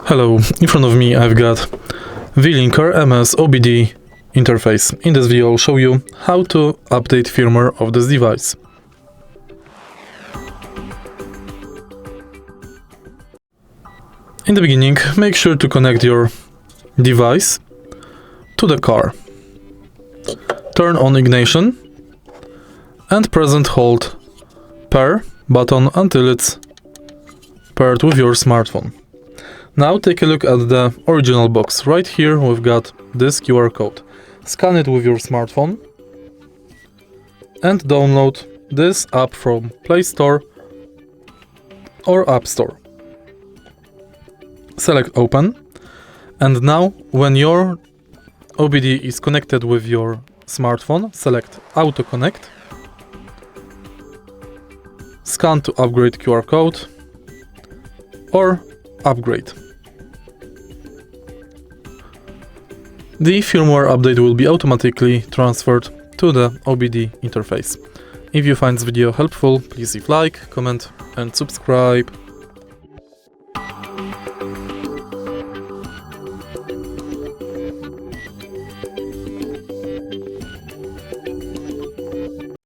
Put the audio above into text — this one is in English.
Hello, in front of me I've got Vlinker MS OBD interface. In this video I'll show you how to update firmware of this device. In the beginning, make sure to connect your device to the car. Turn on ignition and press and hold pair button until it's paired with your smartphone. Now take a look at the original box. Right here we've got this QR code. Scan it with your smartphone and download this app from Play Store or App Store. Select open, and now when your OBD is connected with your smartphone, select Auto Connect, scan to upgrade QR code or upgrade. The firmware update will be automatically transferred to the OBD interface. If you find this video helpful, please leave like, comment and subscribe.